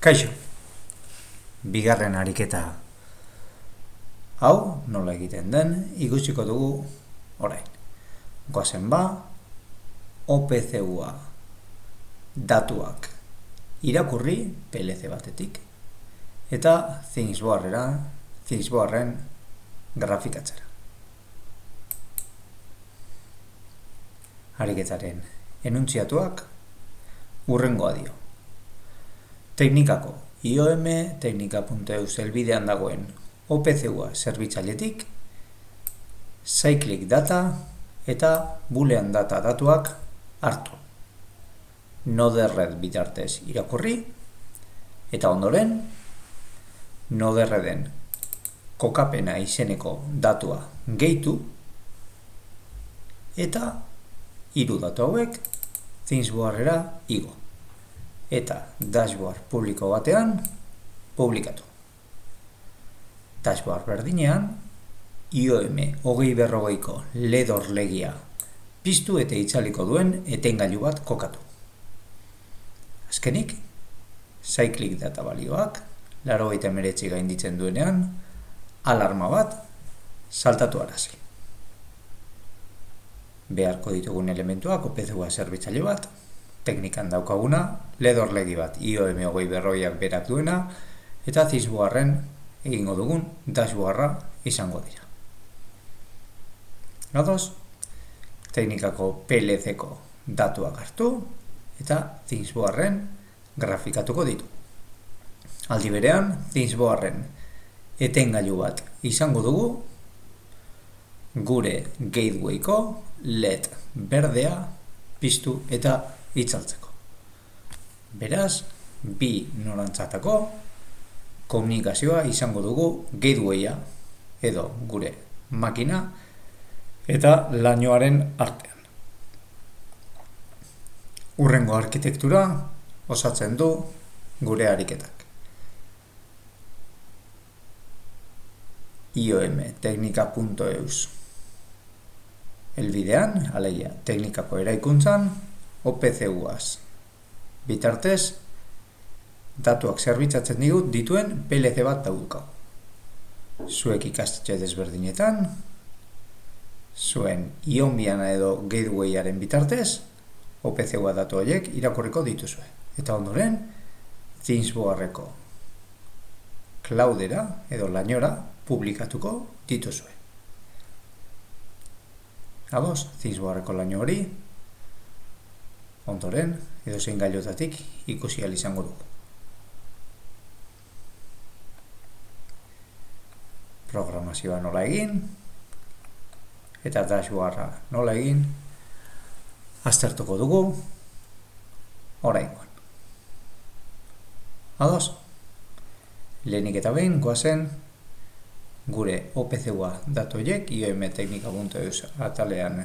Kaixo, bigarren ariketa hau nola egiten den ikusiko dugu orain. Goazen ba, OPCUA datuak irakurri PLC batetik eta Thingsboarren grafikatzera. Ariketaren enuntziatuak hurrengoa dio. Teknikako IOM teknika.eus helbidean dagoen OPCUA zerbitzailetik cyclic data eta boolean data datuak hartu. Node-RED bitartez irakurri eta ondoren Node-REDen kokapena izeneko datua gehitu eta hiru datu hauek Thingsboarrera igo eta dashboard publiko batean publikatu. Dashboard berdinean IOM 2040ko ledor legia piztu eta itzaliko duen etengailu bat kokatu. Azkenik, cyclic data balioak 89 gainditzen duenean alarma bat saltatu arazi. Beharko ditugun elementuak OPCUA zerbitzaile bat, teknikan daukaguna, ledor legi bat IOM 2040ak berak duena eta Thingsboarren egingo dugun dashboarda izango dira. Gadoz, teknikako PLCko datuak hartu eta Thingsboarren grafikatuko ditu. Aldi berean, Thingsboarren etengailu bat izango dugu gure gatewayko LED berdea piztu eta itzaltzeko. Beraz, bi norantzatako komunikazioa izango dugu gatewaya edo gure makina eta lainoaren artean. Hurrengo arkitektura osatzen du gure ariketak. IOM teknika.eus helbidean, alegia teknikako eraikuntzan, OPCUaz bitartez, datuak zerbitzatzen dituen PLC bat daukagu. Zuek ikastetxe desberdinetan, zuen IOM-biana edo gatewayaren bitartez, OPCUA datu horiek irakurriko dituzue. Eta ondoren, Thingsboarreko cloudera edo lainora publikatuko dituzue. Ados, Thingsboarreko laino hori, ondoren, edozein gailotatik ikusi ahal izango dugu. Programazioa nola egin, eta dashboarda nola egin, aztertuko dugu oraingoan. Ados, lehenik eta behin goazen gure OPCUA datu horiek, IOM teknika.eus atalean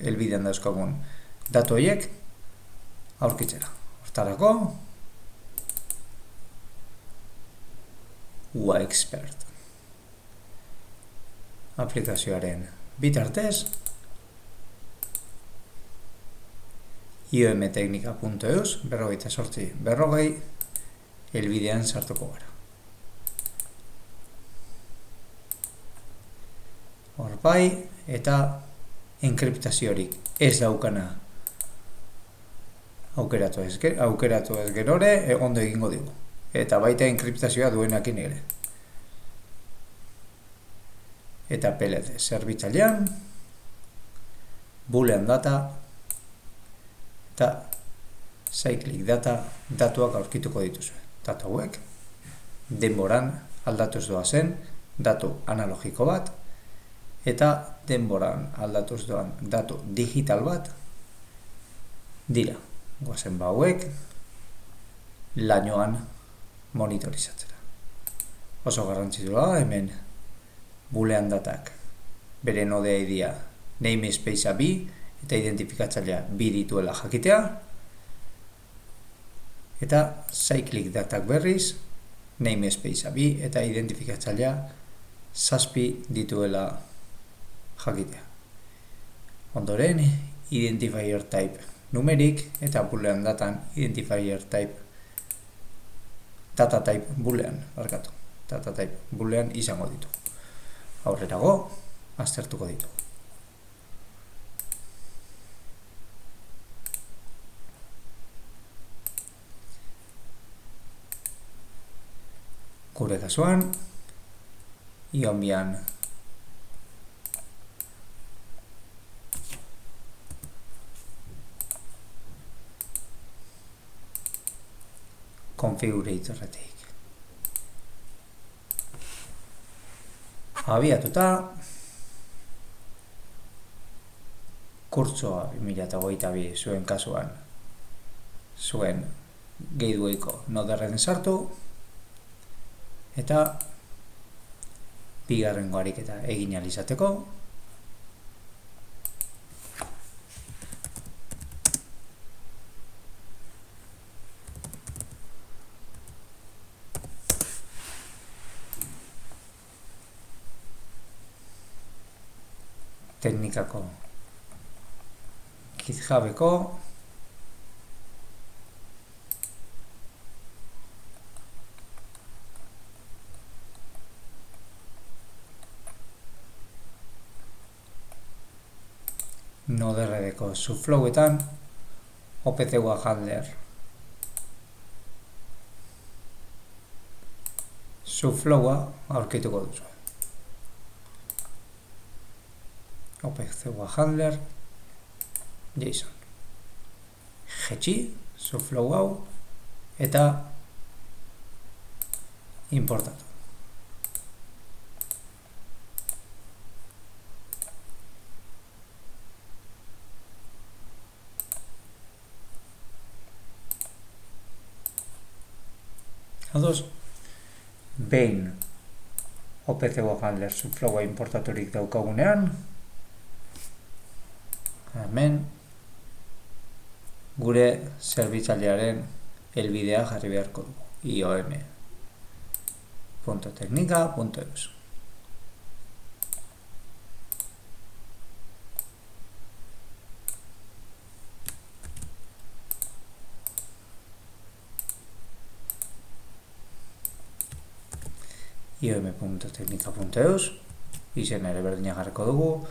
helbidean dauzkagun datu horiek aurkitzera. Hortarako, UA Expert aplikazioaren bitartez IOM teknika.eus 48/40 helbidean sartuko gara. Hor bai eta enkriptaziorik ez daukana aukeratu ez gerore ondo egingo digu. Eta baita enkriptazioa duenakin ere. Eta PLC zerbitzailean, boolean data eta cyclic data datuak aurkituko dituzue. Datu hauek denboran aldatuz doazen datu analogiko bat eta denboran aldatuz doan datu digital bat dira. Goazen ba hauek lainoan monitorizatzera. Oso garrantzitsua da hemen boolean datak bere nodea idia namespacea bi eta identifikatzailea bi dituela jakitea eta cyclic datak berriz namespacea bi eta identifikatzailea 7 dituela jakitea. Ondoren identifier type numerik eta boolean datan identifier type data type boolean, data type boolean izango ditu. Aurrerago, aztertuko ditu. Gure kasuan, ionbian configuratorretik abiatuta kurtsoa 2022 zuen kasuan zuen gatewayko noderren sartu eta bigarrengo ariketa egin ahal izateko teknikako GitHubeko Node-RDko subflowetan OPC-ua handler subflowa aurkituko duzu. OPC-ua handler JSON jetxi subflow hau eta importatu. Ados, behin OPC-ua handler subflowa importaturik daukagunean, hemen gure zerbitzailearen helbidea jarri beharko dugu, iom.teknika.eus. iom.teknika.eus izena ere berdina jarriko dugu,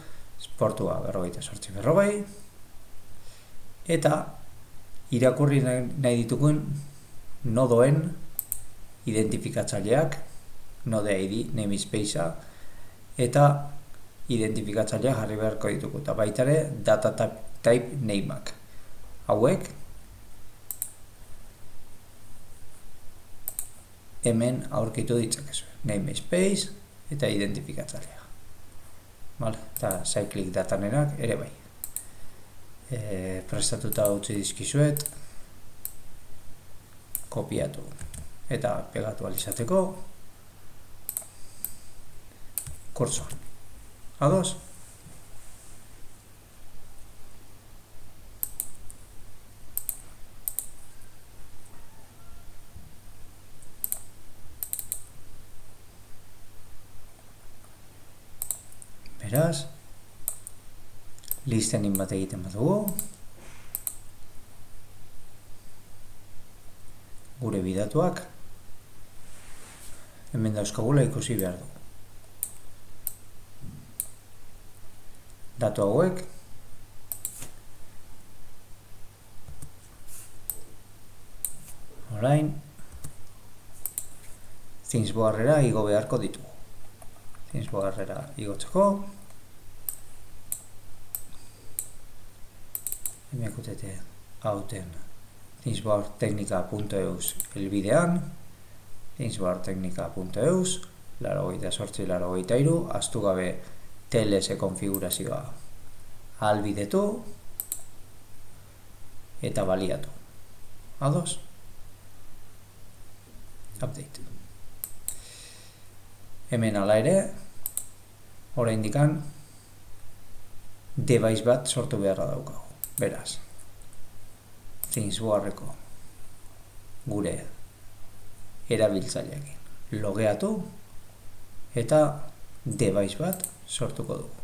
portua 4840 eta irakurri nahi ditugun nodoen identifikatzaileak, node ID, namespacea eta identifikatzailea jarri beharko ditugu eta baita ere data type nameak. Hauek hemen aurkitu ditzakezu, namespace eta identifikatzailea. Vale, eta cyclic datanenak ere bai. Prestatuta utzi dizkizuet, kopiatu eta pegatu alizateko kurtsoan. Ados? Beraz, listening bat egiten badugu, gure bidatuak hemen dauzkagula ikusi behar dugu. Datu hauek orain thingsboarrera igo beharko ditugu. Thingsboarrera igotzeko hemen hauten thingsboarteknika.eus helbidean, thingsboarteknika.eus 88-83, ahaztu gabe TLS konfigurazioa ahalbidetu eta baliatu. Ados? Update. Hemen ala ere, oraindikan device bat sortu beharra daukagu. Beraz, thingsboarreko gure erabiltzaileekin logeatu eta device bat sortuko dugu.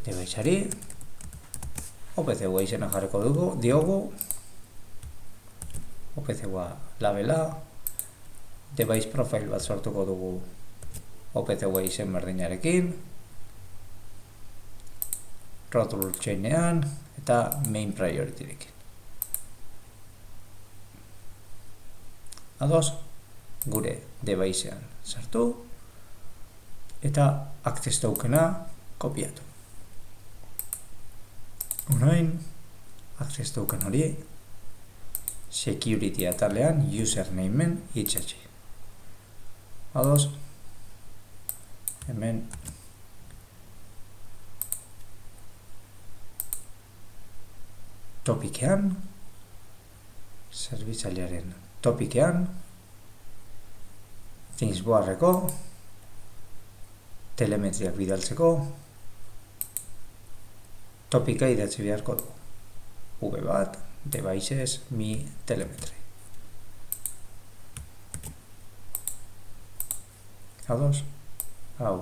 Deviceari OPC-a izena jarriko diogu, OPC-a labela, device profile bat sortuko dugu OPC-a izen berdinarekin, root rule chainean, eta main priorityrekin. Ados, gure devicean sartu, eta access tokena kopiatu. Orain, access token hori security atalean usernameen itxatzi. Ados, hemen topikean, zerbitzailearen topikean, ThingsBoarreko, telemetriak bidaltzeko, topika idatzi beharko du. V bat, devices, mi, telemetri. Ados, hau,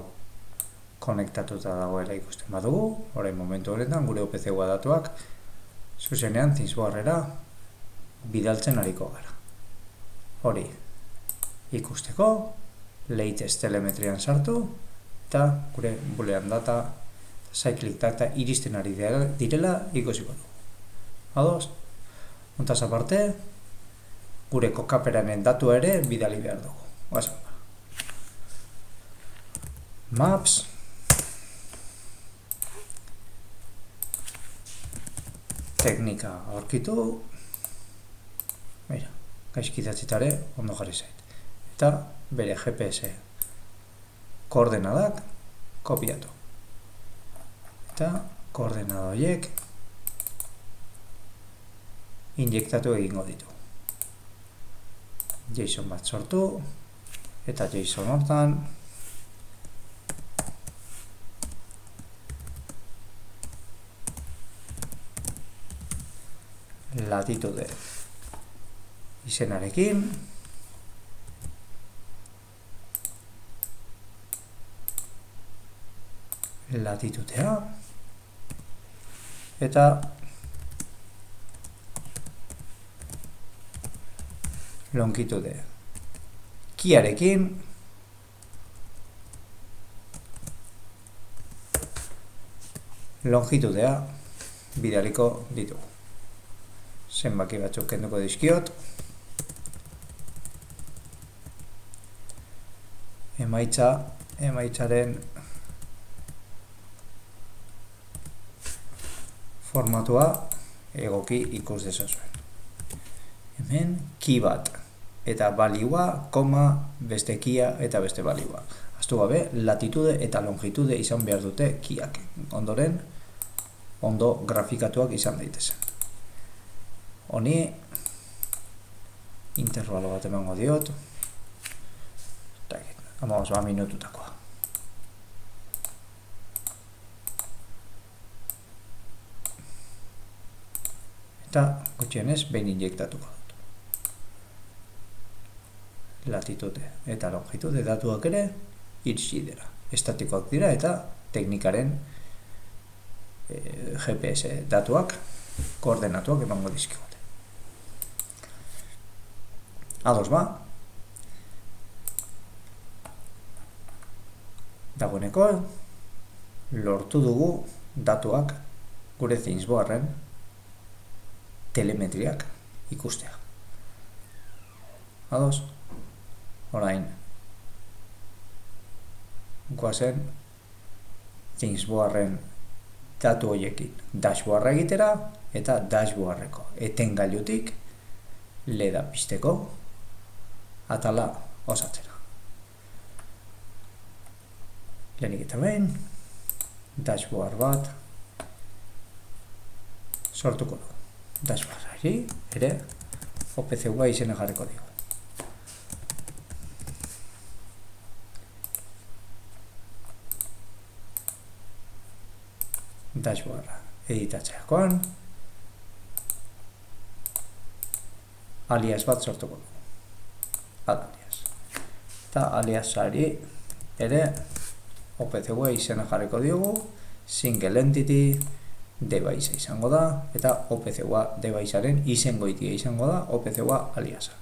konektatuta dagoela ikusten badugu, orain momentu honetan gure OPC-a datuak zuzenean ThingsBoarrera bidaltzen ariko gara. Hori, ikusteko, latest telemetrian sartu, eta gure boolean data, cyclic data iristen ari direla ikusiko dugu. Ados, hontaz aparte, gure kokaperanen datua ere bidali behar dugu. Oazen ba. Maps, teknika aurkitu, mira, gaizkidatzitare ondo jarri zait. Eta bere GPS koordenadak kopiatu. Eta koordenada horiek injektatu egingo ditu. JSON bat sortu, eta JSON hortan latitude izenarekin latitudea eta longitude kiarekin longitudea bidaliko ditugu. Zenbaki batzuk kenduko dizkiot. Emaitzaren formatua egoki ikus dezazuen. Hemen key bat eta baliua, koma, beste kia eta beste baliua. Ahaztu gabe, latitude eta longitude izan behar dute kiak. Ondoren, ondo grafikatuak izan daitezen. Honi, intervalo bat emango diot, 15 minututakoa. Eta gutxienez behin injektatuko dut. Latitude eta longitude datuak ere iritsi dira. Estatikoak dira eta teknikaren GPS datuak koordenatuak emango dizkigute. Ados ba, dagoeneko lortu dugu datuak gure ThingsBoarren telemetriak ikustea. Ados, orain goazen ThingsBoarren datu horiekin dashboarra egitera eta dashboarreko etengailutik leda pizteko atala osatzera. Lehenik eta behin, dashboard bat sortuko du. Dashboardari ere OPC-a izena jarriko digu. Dashboarda editatzeakoan alias bat sortuko du. Alias. Eta aliasari ere OPC-a izena jarriko diogu, single entity, device izango da, eta OPC-a devicearen izengoitia izango da OPC-a aliasa.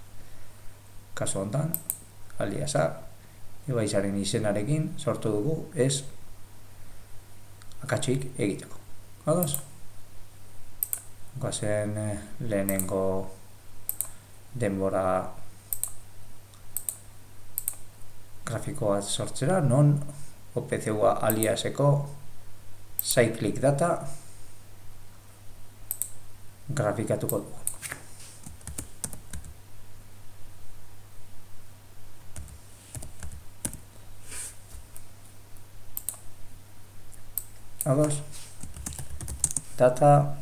Kasu honetan, aliasa devicearen izenarekin sortu dugu ez akatsik egiteko. Ados? Goazen lehenengo denbora grafiko bat sortzera, non OPC-a aliaseko cyclic data grafikatuko dugu. Ados? Data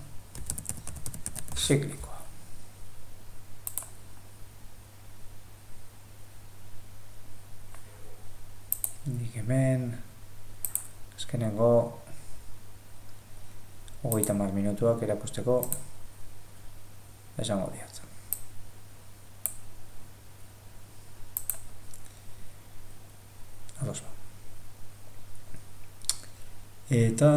ziklikoa. Nik hemen azkenengo 30 minutuak erakusteko esango diat. Ados ba. Eta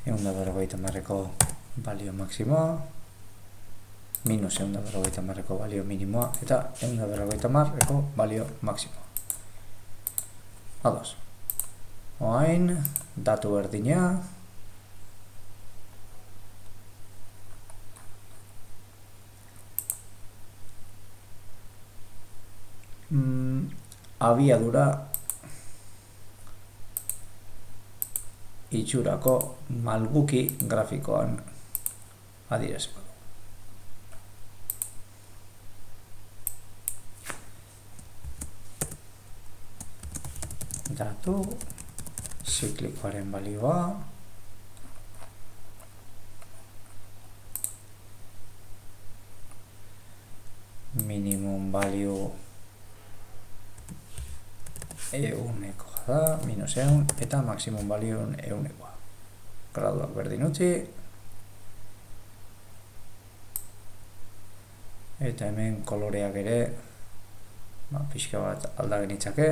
ehunda berrogeita hamarreko balio maksimoa, minus ehunda berrogeita hamarreko balio minimoa, eta ehunda berrogeita hamarreko balio maksimoa. Ados. Oain, datu berdina, abiadura itxurako malguki grafikoan adieraziko du. Datu ziklikoaren balioa, minimum balio eunekoa da, minus eun, eta maximum balio eunekoa. Graduak berdin utzi, eta hemen koloreak ere pixka bat alda genitzake.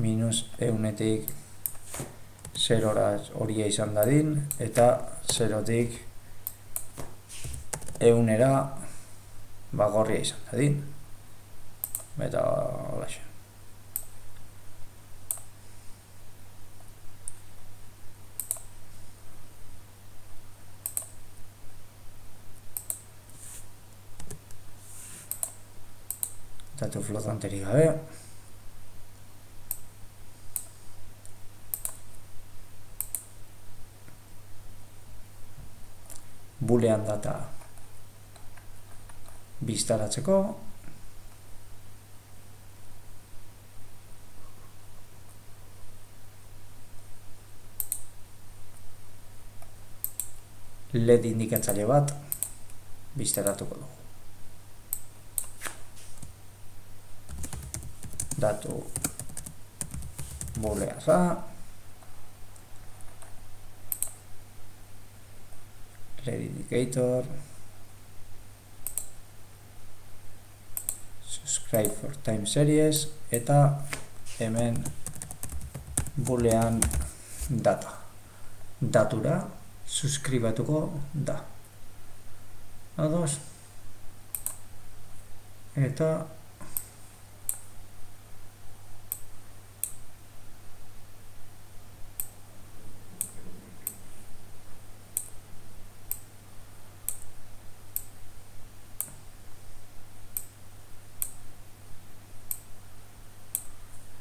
Minus eunetik 0 horia izan dadin, eta 0-tik eunera gorria izan dadin. Eta holaxe. Datu flotanterik gabe. Boolean data biztaratzeko, LED indikatzaile bat biztaratuko dugu. Datu boolearra, LED indicator, subscribe for time series, eta hemen boolean data. Datura suskribatuko da. Ados. Eta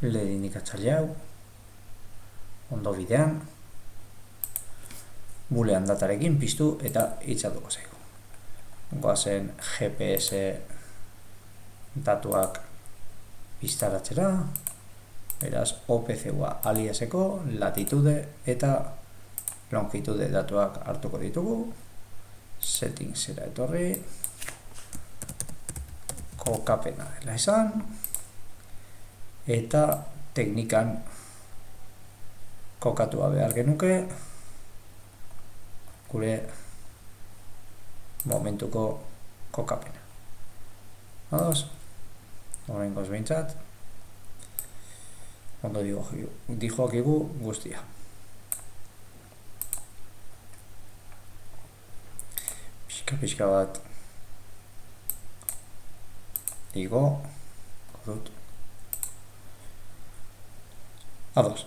LED indikatzaile hau ondo bidean boolean datarekin piztu eta itzatuko zaigu. Goazen GPS datuak biztaratzera, beraz OPC-a aliaseko latitude eta longitude datuak hartuko ditugu. Settingsera etorri, kokapena dela esan, eta teknikan kokatua behar genuke, gure momentuko kokapena. Ados? Horrengoz behintzat, ondo dijoakigu guztia. Pixka bat igo dut. Ados.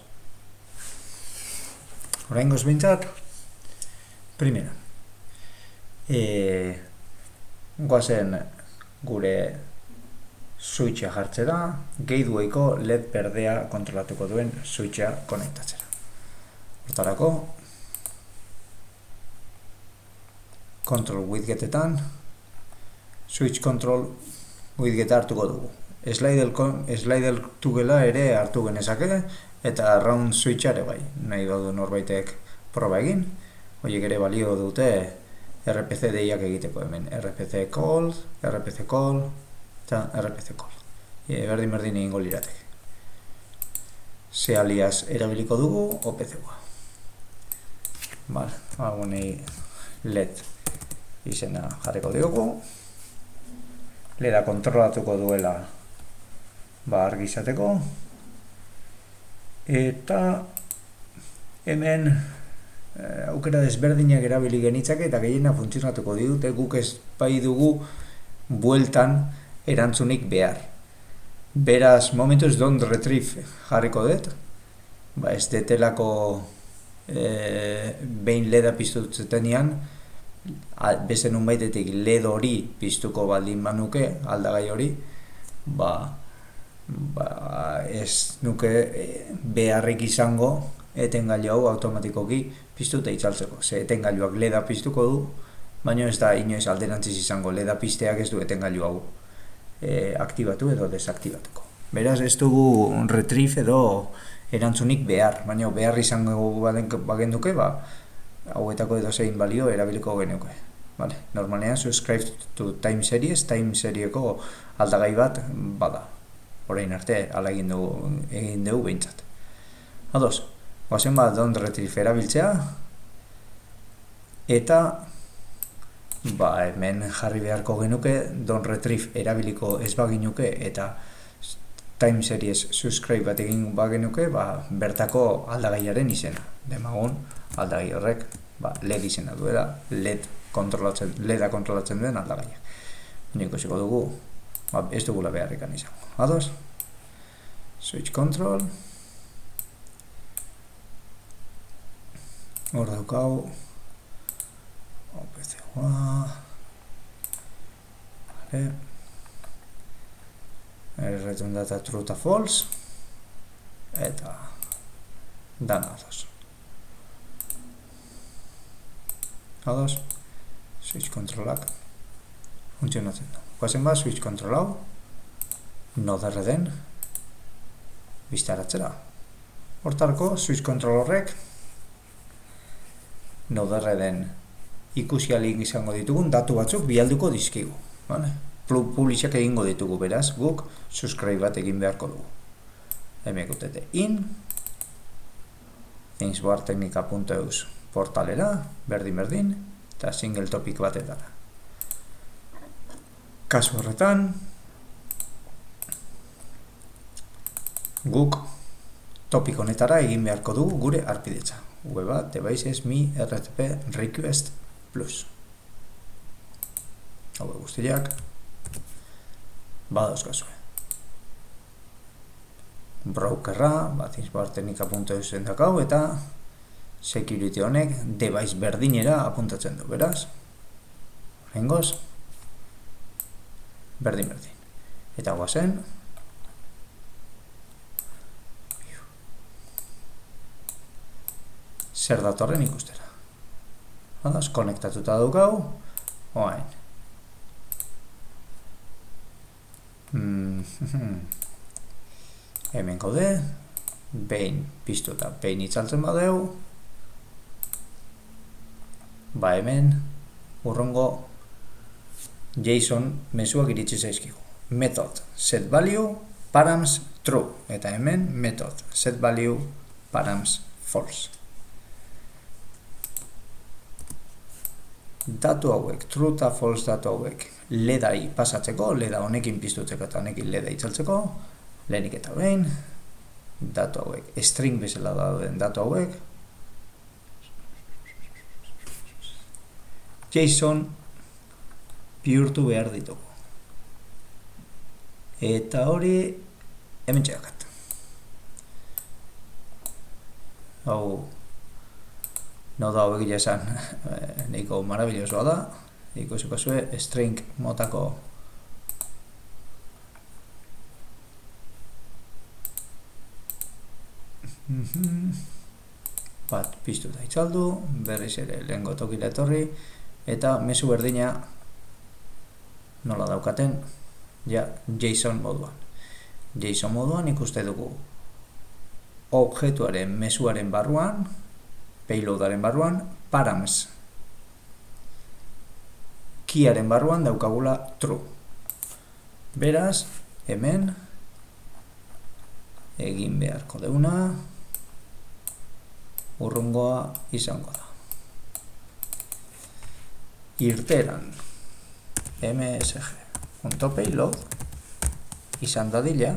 Horrengoz behintzat, primera. Goazen gure switcha jartzera, gehidueiko LED berdea kontrolatuko duen switcha konektatzera. Hortarako, control widgetetan, switch control widgeta hartuko dugu. Slider tugela ere hartu genezake, eta round switcha ere bai. Nahi badu norbaitek proba egin, horiek ere balio dute RPC deiak egiteko hemen. RPC call, eta RPC call. Berdin egingo lirateke. Ze alias erabiliko dugu, OPC-a. Vale, hagunei LED izena jarriko diogu. LEDa kontrolatuko duela argi izateko. Eta hemen aukera desberdinak erabili genitzake eta gehiena funtzionatuko ditute, guk ez bai dugu bueltan erantzunik behar. Beraz, momentuz don't retrieve jarriko dut. Ez detelako behin LEDa piztutzetenean, beste nunbaitetik LED hori piztuko baldin manuke, aldagai hori, ez nuke beharrik izango etengailu hau automatikoki piztuta itzaltzeko. Ze etengailuak LEDa piztuko du, baina ez da inoiz alderantziz izango LEDa pizteak ez du etengailu hau aktibatu edo desaktibatuko. Beraz, ez dugu retrieve edo erantzunik behar, baina behar izango bagenduke, hauetako edo zein balio erabiliko genuke. Vale. Normalean, subscribe to time serieko aldagai bat bada. Orain arte, ala egin dugu behintzat. Ados, goazen don't retrieve erabiltzea, eta hemen jarri beharko genuke, don't retrieve erabiliko ez baginuke, eta time series subscribe bat egin bagenuke, bertako aldagaiaren izena. Demagun, aldagai horrek, LED izena duela, LEDa kontrolatzen duen aldagaia. Baina ikusiko dugu, ez dugula beharrikan izango. Ados? Switch control. Hor daukau. OPC-a. Return data true eta false. Eta dana ados. Ados? Switch controlak funtzionatzen du. Goazen switch control hau, noderre den, biztaratzera. Hortarko, switch control horrek, noderre den ikusialik izango ditugun datu batzuk bialduko dizkigu. Publishak egingo ditugu, beraz, guk subscribe bat egin beharko dugu. Hemen in, thingsbartechnica.eus portalera, berdin, eta single topic batetara. Kasu horretan, guk topik honetara egin beharko dugu gure arpidetza. Weba devices mi RTP request plus. Hau guztiak, badauzkazue. Brokerra, thingsbartechnica.eus dakau, eta security honek device berdinera apuntatzen du, beraz. Horrengoz, berdin. Eta guazen, zer datorren ikustera. Adas, konektatuta daukau, oain. Hemen gaude, behin piztu eta behin itzaltzen badeu, hemen urrongo JSON mezuak iritsi zaizkigu. Method set value params true, eta hemen method set value params false. datu hauek, true eta false datu hauek, ledari pasatzeko, leda honekin piztutzeko eta honekin leda itzaltzeko, lehenik eta behin, datu hauek, string bezala dauden datu hauek, JSON bihurtu behar ditugu. Eta hori hemen txekat. Hau, noda hau egia esan, nahiko marabillosoa da, ikusiko zue, string motako bat piztu da itzaldu, berriz ere lehengo tokira etorri, eta mezu berdina nola daukaten, ja JSON moduan. JSON moduan ikuste dugu objektuaren mezuaren barruan, payloadaren barruan, params keyaren barruan daukagula true. Beraz, hemen egin beharko deuna urrungoa izango da. Irteeran msg.payload izan dadila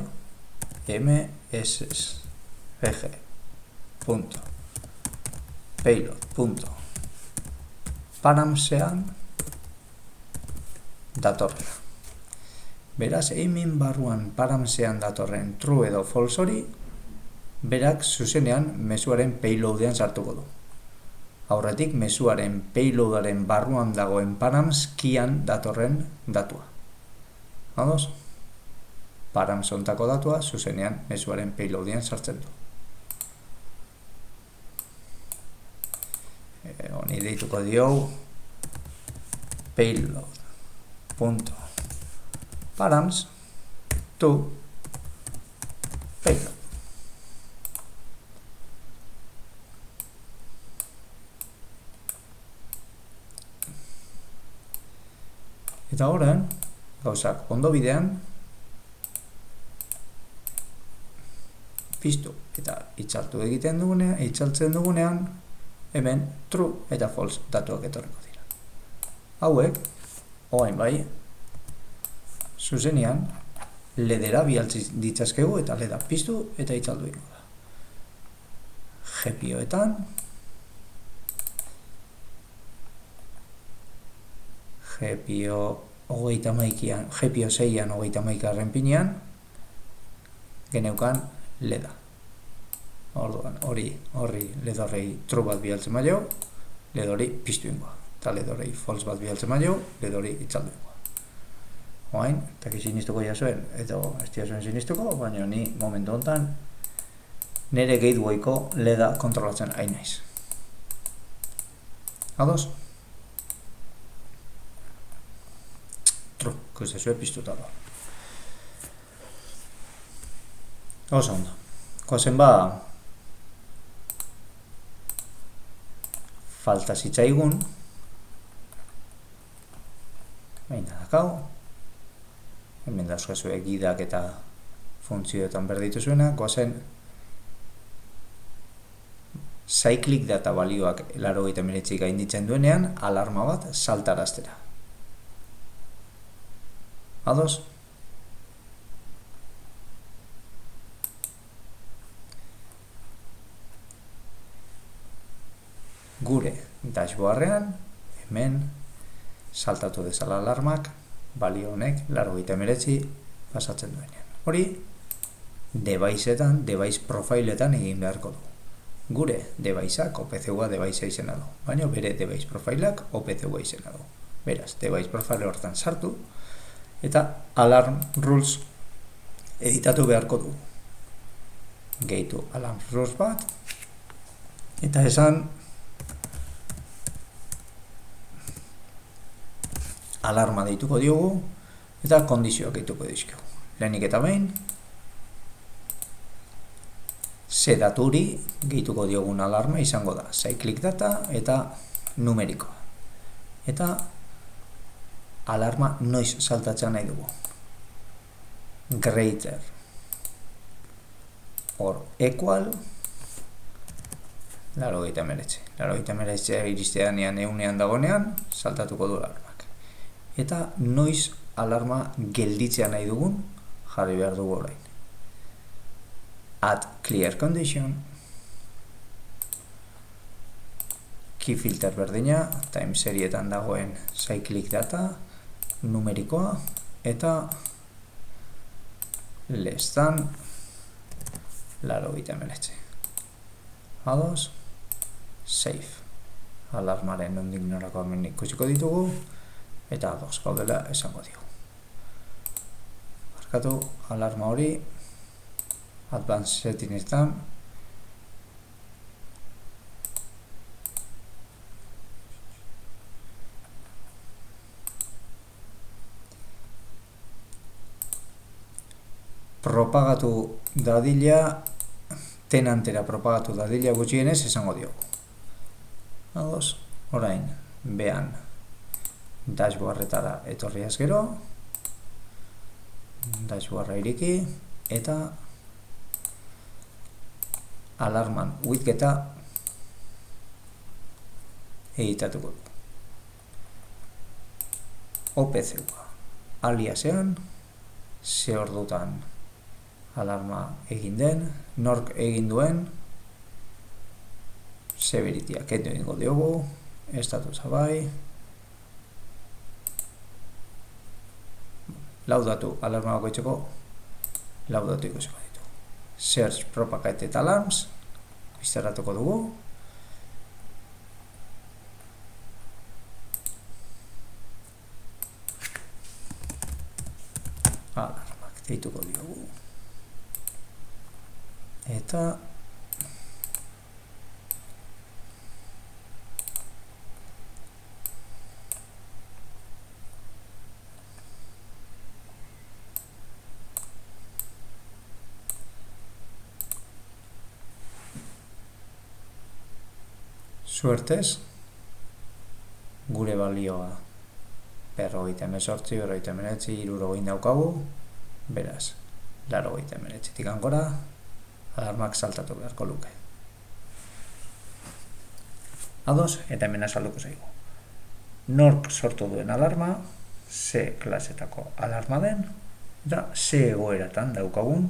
msg.payload.paramsean datorrela. Beraz, hemen barruan paramsean datorren true edo false hori, berak zuzenean mezuaren payloadean sartuko du. Aurretik, mezuaren payloadaren barruan dagoen params keyan datorren datua. Ados? Params ontako datua zuzenean mezuaren payloadean sartzen du. Honi deituko dio payload.params to payload. Eta horren, gauzak ondo bidean, piztu eta itzaltzen dugunean, hemen true eta false datuak etorriko dira. Hauek, orain bai, zuzenean, ledera bialtzi ditzazkegu eta leda piztu eta itzaldu ingo da. GPIOetan, GPIO 6an 31 pinean, geneukan leda. Orduan, horri ledorrei true bat bialtzen maio, ledori piztu ingoa. Eta ledorrei false bat bialtzen maio, ledori itzaldu ingoa. Oain, eta sinistuko jasuen, edo ez diazuen sinistuko, baina ni momentu honetan nire gatewayko leda kontrolatzen hain naiz. Ados? True, ikuste zuen piztuta da. Oso ondo. Koazen ba, falta zitzaigun, baina dakau, hemen dauzkazue gidak eta funtzioetan berditu zuena, koazen cyclic data balioak 89 gainditzen duenean, alarma bat saltaraztera. Ados? Gure dashboardean, hemen saltatu dezala alarmak, balio honek 89 pasatzen duenean. Hori, deviceetan, device profileetan egin beharko du. Gure deviceak OPC-a device izena du, baina bere device profileak OPC-a izena du. Beraz, device profile hortan sartu, eta alarm rules editatu beharko du. Gehitu alarm rules bat, eta esan alarma deituko diogu, eta kondizioak deituko dizkiogu. Lehenik eta behin, ze daturi gehituko diogun alarma izango da. Cyclic data eta numerikoa. Eta alarma noiz saltatzen nahi dugu. Greater or equal 89. 89 iristeanean eunean dagonean, saltatuko du alarmak. Eta noiz alarma gelditzea nahi dugun, jarri behar dugu orain. Add clear condition, key filter berdina, time serietan dagoen cyclic data, numerikoa, eta less than 89. Ados, save. Alarmaren nondik norako hemen ikusiko ditugu, eta ados gaudela esango digu. Barkatu, alarma hori, advanced settingstan, propagatu dadila, tenantera propagatu dadila gutxienez esango diogu. Ados, orain, behan, dashboardetara etorriaz gero, dashboarda iriki, eta alarman widgeta editatuko du. OPC-a aliasean, ze ordutan alarma egin den, nork egin duen, severity-a kendu egingo diogu, estatusa bai, laudatu alarma bakoitzeko, laudatu ikusiko ditu. Search propagated alarms, bizterratuko dugu, alarmak deituko diogu. Eta suertez gure balioa 58, 59, 60 daukagu, beraz 89 gora alarmak saltatu beharko luke. Ados, eta hemen azalduko zaigu. Nork sortu duen alarma, ze klasetako alarma den, eta ze egoeratan daukagun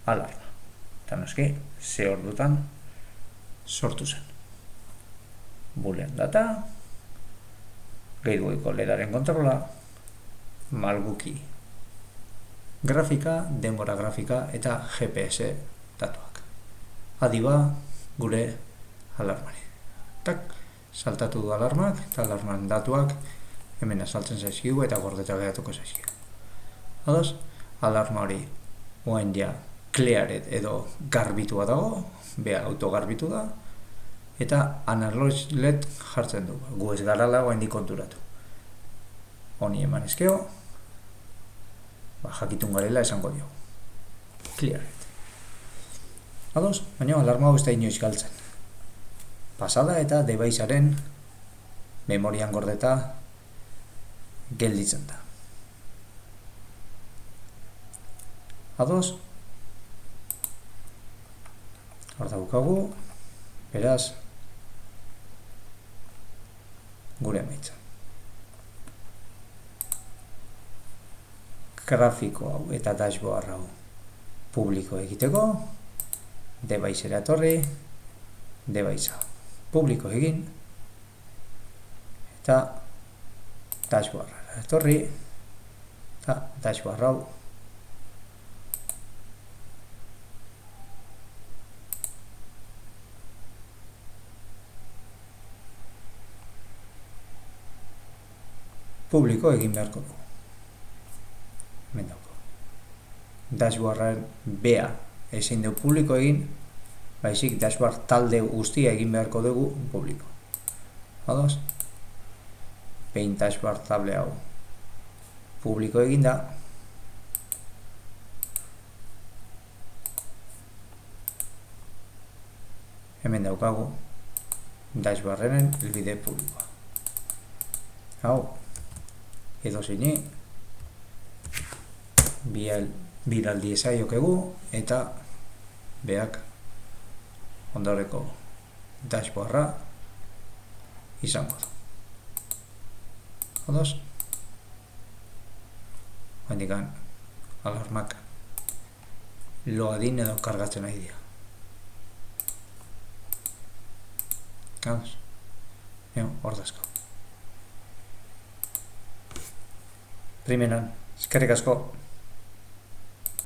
alarma. Eta noski, ze ordutan sortu zen. Boolean data, gatewayko ledaren kontrola, malguki grafika, denbora grafika eta GPS datuak. Adiba gure alarmari. Tak, saltatu du alarmak eta alarman datuak hemen azaltzen zaizkigu eta gordeta geratuko zaizkigu. Ados, alarma hori oain ja cleared edo garbitua dago, beha autogarbitu da, eta analog LED jartzen du. Gu ez garala oain konturatu. Honi eman ezkeo, jakitun garela esango dio. Cleared. Ados, baina alarma hau ez da inoiz galtzen. Pasada eta devicearen memorian gordeta gelditzen da. Ados, hor daukagu, beraz, gure emaitza. Grafiko hau eta dashboard hau publiko egiteko, device-era etorri, device hau publiko egin, eta dashboard etorri, eta dashboard hau publiko egin beharko du. Hemen dauko. Dashboarden bea ezin du publiko egin, baizik dashboard talde guztia egin beharko dugu publiko. Ados? Behin dashboard table hau publiko egin da, hemen daukagu dashboardenen helbide publikoa. Hau, edo zini, biraldi esaiokegu eta beak ondoreko dashboarda izango du. Odos? Handikan alarmak loadin edo kargatzen nahi dira. Odos? Hor dazko. Primeran, eskerrik asko.